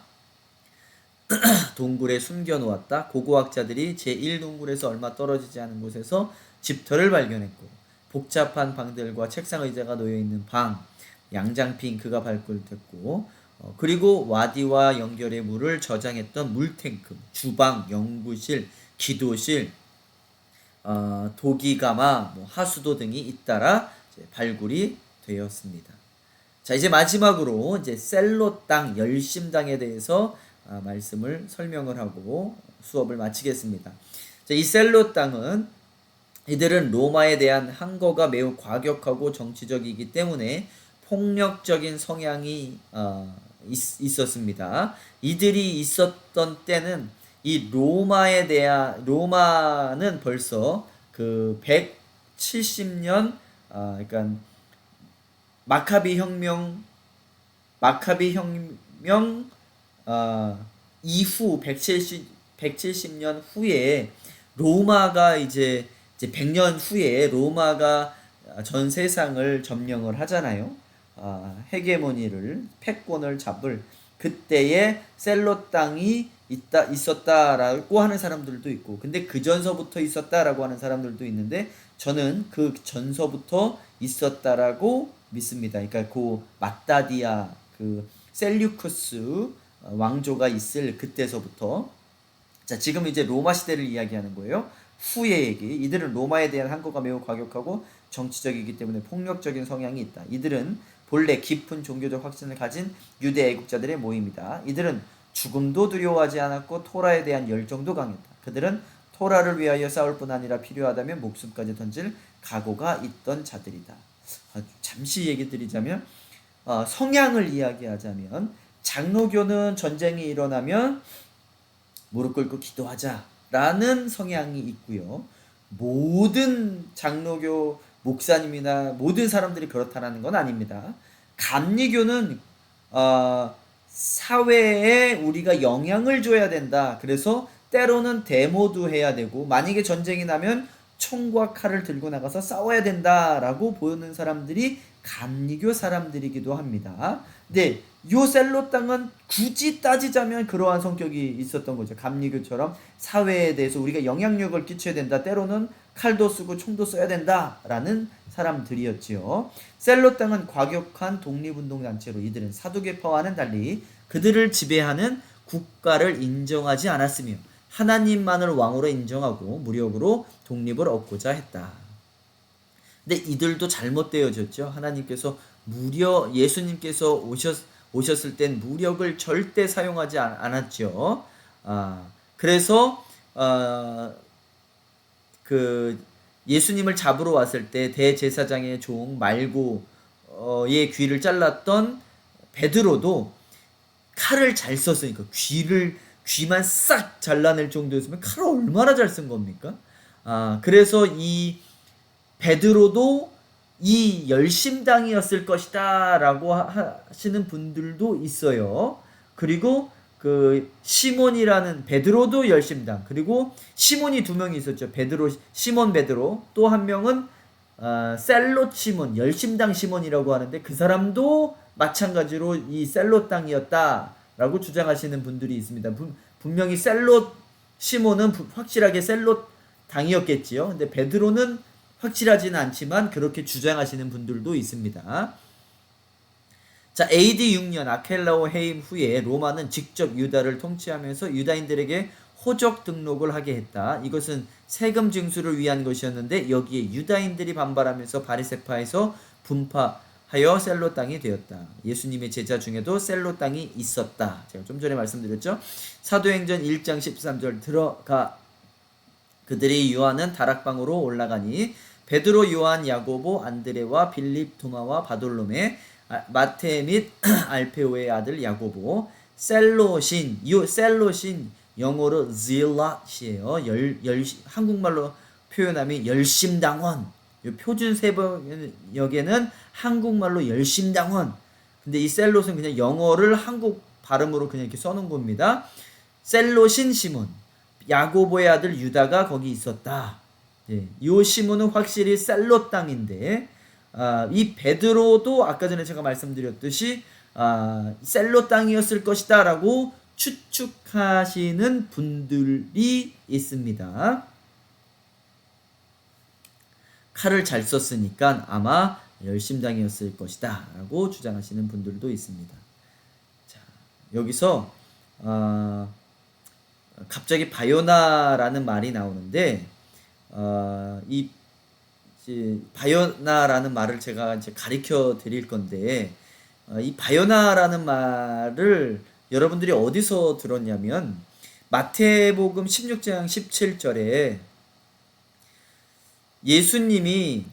동굴에 숨겨놓았다. 고고학자들이 제1동굴에서 얼마 떨어지지 않은 곳에서 집터를 발견했고 복잡한 방들과 책상 의자가 놓여있는 방, 양장피 잉크가 발굴됐고 그리고 와디와 연결해 물을 저장했던 물탱크, 주방, 연구실, 기도실, 도기가마, 하수도 등이 잇따라 발굴이 되었습니다. 자, 이제 마지막으로 이제 셀로 땅, 열심당에 대해서 말씀을 설명을 하고 수업을 마치겠습니다. 자, 이 셀로 땅은 이들은 로마에 대한 항거가 매우 과격하고 정치적이기 때문에 폭력적인 성향이 있었습니다. 이들이 있었던 때는 이 로마는 벌써 그 170년 그러니까 마카비 혁명 이후 170년 후에 로마가 이제 100년 후에 로마가 전 세상을 점령을 하잖아요. 헤게모니를 패권을 잡을 그때에 셀로 땅이 있었다라고 하는 사람들도 있고, 근데 그 전서부터 있었다라고 하는 사람들도 있는데 저는 그 전서부터 있었다라고 믿습니다. 그러니까 그 마따디아 그 셀류쿠스 왕조가 있을 그때서부터. 자, 지금 이제 로마 시대를 이야기하는 거예요. 후의 얘기. 이들은 로마에 대한 항거가 매우 과격하고 정치적이기 때문에 폭력적인 성향이 있다. 이들은 본래 깊은 종교적 확신을 가진 유대 애국자들의 모임이다. 이들은 죽음도 두려워하지 않았고 토라에 대한 열정도 강했다. 그들은 토라를 위하여 싸울 뿐 아니라 필요하다면 목숨까지 던질 각오가 있던 자들이다. 잠시 얘기 드리자면 성향을 이야기하자면 장로교는 전쟁이 일어나면 무릎 꿇고 기도하자라는 성향이 있고요. 모든 장로교 목사님이나 모든 사람들이 그렇다라는 건 아닙니다. 감리교는 사회에 우리가 영향을 줘야 된다. 그래서 때로는 데모도 해야 되고 만약에 전쟁이 나면 총과 칼을 들고 나가서 싸워야 된다라고 보는 사람들이 감리교 사람들이기도 합니다. 근데 요 셀로 땅은 굳이 따지자면 그러한 성격이 있었던 거죠. 감리교처럼 사회에 대해서 우리가 영향력을 끼쳐야 된다. 때로는 칼도 쓰고 총도 써야 된다라는 사람들이었지요. 셀로 땅은 과격한 독립운동단체로 이들은 사두개파와는 달리 그들을 지배하는 국가를 인정하지 않았으며 하나님만을 왕으로 인정하고 무력으로 독립을 얻고자 했다. 근데 이들도 잘못되어졌죠. 하나님께서 예수님께서 오셨을 땐 무력을 절대 사용하지 않았죠. 그래서 그 예수님을 잡으러 왔을 때 대제사장의 종 말고의 귀를 잘랐던 베드로도 칼을 잘 썼으니까 귀만 싹 잘라낼 정도였으면 칼을 얼마나 잘 쓴 겁니까? 그래서 이 베드로도 이 열심당이었을 것이다 라고 하시는 분들도 있어요. 그리고 그 시몬이라는 베드로도 열심당, 그리고 시몬이 두 명이 있었죠. 시몬 베드로, 또 한 명은 셀롯 시몬, 열심당 시몬이라고 하는데 그 사람도 마찬가지로 이 셀롯 땅이었다 라고 주장하시는 분들이 있습니다. 분명히 셀롯 시몬은 확실하게 셀롯 당이었겠지요. 근데 베드로는 확실하지는 않지만 그렇게 주장하시는 분들도 있습니다. 자, AD 6년 아켈라오 해임 후에 로마는 직접 유다를 통치하면서 유다인들에게 호적 등록을 하게 했다. 이것은 세금 징수를 위한 것이었는데 여기에 유다인들이 반발하면서 바리새파에서 분파하여 셀로 땅이 되었다. 예수님의 제자 중에도 셀로 땅이 있었다. 제가 좀 전에 말씀드렸죠. 사도행전 1장 13절 들어가 그들이 요한은 다락방으로 올라가니 베드로, 요한, 야고보, 안드레와 빌립, 도마와 바돌로메, 마테 및 알페오의 아들 야고보, 셀롯인 영어로 zealot이에요. 한국말로 표현하면 열심당원 표준 세번역에는 한국말로 열심당원. 근데 이 셀롯은 그냥 영어를 한국 발음으로 그냥 이렇게 써놓은 겁니다. 셀롯인 시몬, 야고보의 아들 유다가 거기 있었다. 예, 이 시몬은 확실히 셀롯 땅인데, 이 베드로도 아까 전에 제가 말씀드렸듯이 셀롯 땅이었을 것이다 라고 추측하시는 분들이 있습니다. 칼을 잘 썼으니까 아마 열심당이었을 것이다 라고 주장하시는 분들도 있습니다. 자, 여기서 갑자기 바요나라는 말이 나오는데, 이 바요나라는 말을 제가 이제 가르쳐 드릴 건데, 이 바요나라는 말을 여러분들이 어디서 들었냐면 마태복음 16장 17절에 예수님이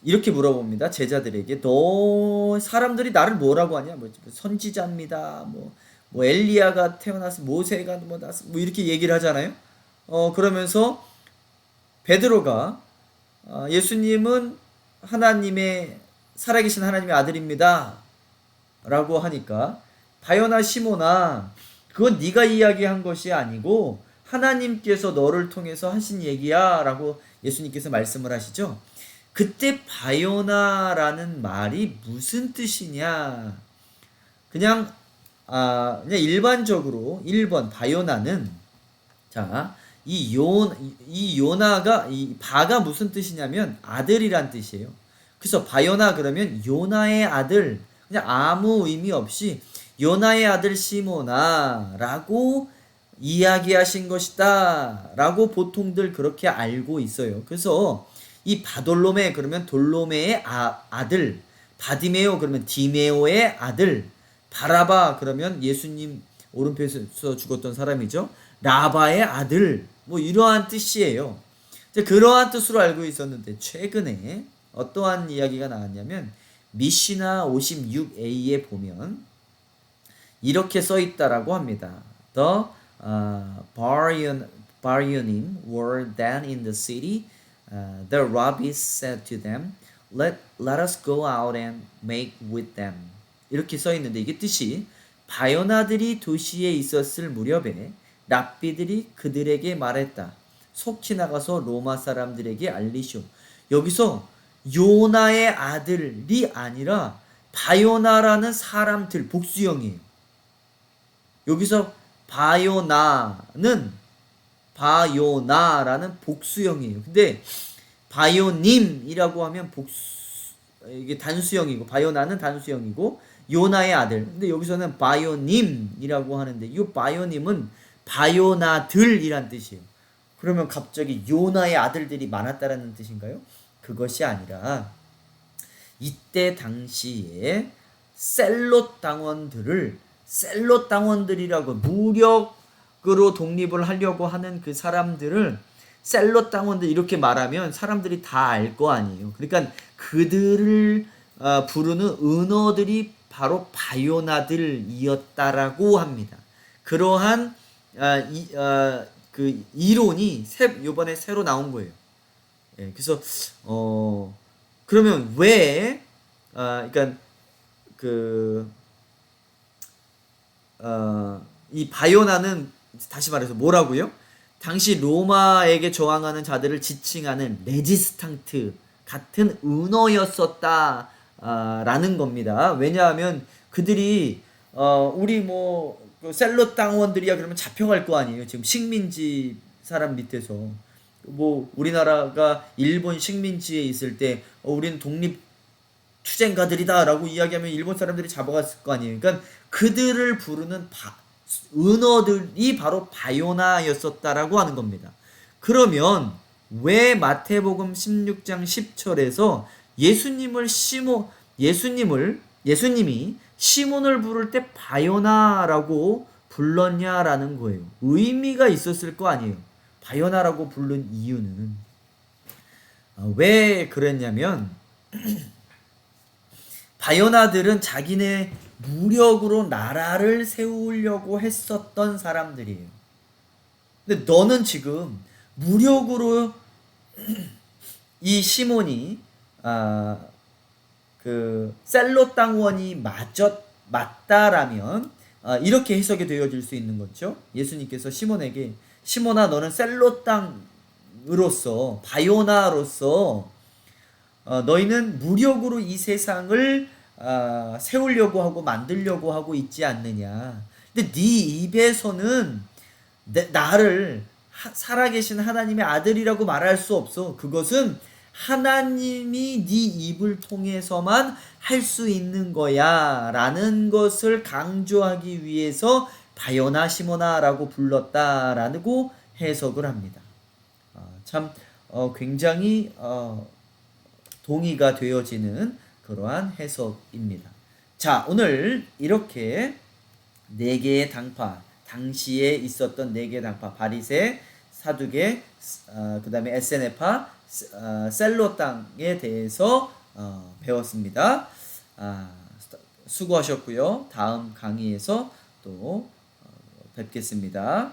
이렇게 물어봅니다. 제자들에게, 너 사람들이 나를 뭐라고 하냐? 뭐 선지자입니다. 뭐 엘리야가 태어나서 모세가 뭐 나서 뭐 이렇게 얘기를 하잖아요. 그러면서 베드로가 예수님은 하나님의 살아계신 하나님의 아들입니다 라고 하니까, 바요나 시몬아, 그건 네가 이야기한 것이 아니고 하나님께서 너를 통해서 하신 얘기야 라고 예수님께서 말씀을 하시죠. 그때 바요나라는 말이 무슨 뜻이냐, 그냥 일반적으로 1번 바요나는, 자, 이 요나가, 이 바가 무슨 뜻이냐면 아들이란 뜻이에요. 그래서 바요나 그러면 요나의 아들, 그냥 아무 의미 없이 요나의 아들 시몬아 라고 이야기하신 것이다 라고 보통들 그렇게 알고 있어요. 그래서 이 바돌로메 그러면 돌로메의 아들, 바디메오 그러면 디메오의 아들, 바라바 그러면 예수님 오른편에서 죽었던 사람이죠. 라바의 아들, 뭐 이러한 뜻이에요. 그러한 뜻으로 알고 있었는데 최근에 어떠한 이야기가 나왔냐면 미시나 56a에 보면 이렇게 써 있다라고 합니다. The Baryonim were then in the city. The rabbis said to them, let us go out and make with them. 이렇게 써 있는데 이게 뜻이, 바요나들이 도시에 있었을 무렵에 랍비들이 그들에게 말했다. 속히 나가서 로마 사람들에게 알리쇼. 여기서 요나의 아들이 아니라 바요나라는 사람들 복수형이에요. 여기서 바요나라는 복수형이에요. 근데 바요님이라고 하면 이게 단수형이고, 바요나는 단수형이고 요나의 아들. 근데 여기서는 바요님이라고 하는데 이 바요님은 바요나들이란 뜻이에요. 그러면 갑자기 요나의 아들들이 많았다라는 뜻인가요? 그것이 아니라 이때 당시에 셀롯 당원들이라고, 무력으로 독립을 하려고 하는 그 사람들을 셀롯 당원들 이렇게 말하면 사람들이 다 알 거 아니에요. 그러니까 그들을 부르는 은어들이 바로 바요나들이었다라고 합니다. 그러한 그 이론이 이번에 새로 나온 거예요. 예, 그래서 그러면 왜 그러니까 이 바요나는 다시 말해서 뭐라고요? 당시 로마에게 저항하는 자들을 지칭하는 레지스탕트 같은 은어였었다 라는 겁니다. 왜냐하면 그들이 우리 그 셀롯 당원들이야 그러면 잡혀갈 거 아니에요. 지금 식민지 사람 밑에서, 우리나라가 일본 식민지에 있을 때 우리는 독립 투쟁가들이다 라고 이야기하면 일본 사람들이 잡아갔을 거 아니에요. 그러니까 그들을 부르는 은어들이 바로 바요나였었다라고 하는 겁니다. 그러면 왜 마태복음 16장 10절에서 예수님이 시몬을 부를 때 바요나라고 불렀냐라는 거예요. 의미가 있었을 거 아니에요. 바요나라고 부른 이유는 왜 그랬냐면 바요나들은 자기네 무력으로 나라를 세우려고 했었던 사람들이에요. 근데 너는 지금 무력으로 이 시몬이 그 셀로 땅원이 맞다라면 이렇게 해석이 되어질 수 있는 거죠. 예수님께서 시몬에게 시몬아 너는 셀로 땅으로서 바요나로서 너희는 무력으로 이 세상을 세우려고 하고 만들려고 하고 있지 않느냐. 근데 네 입에서는 나를 살아계신 하나님의 아들이라고 말할 수 없어. 그것은 하나님이 네 입을 통해서만 할 수 있는 거야 라는 것을 강조하기 위해서 바요나 시모나라고 불렀다라고 해석을 합니다. 참 굉장히 동의가 되어지는 그러한 해석입니다. 자, 오늘 이렇게 네 개의 당파, 당시에 있었던 네 개의 당파, 바리새, 사두개, 그 다음에 에세네파, 셀로 땅에 대해서 배웠습니다. 수고하셨고요. 다음 강의에서 또 뵙겠습니다.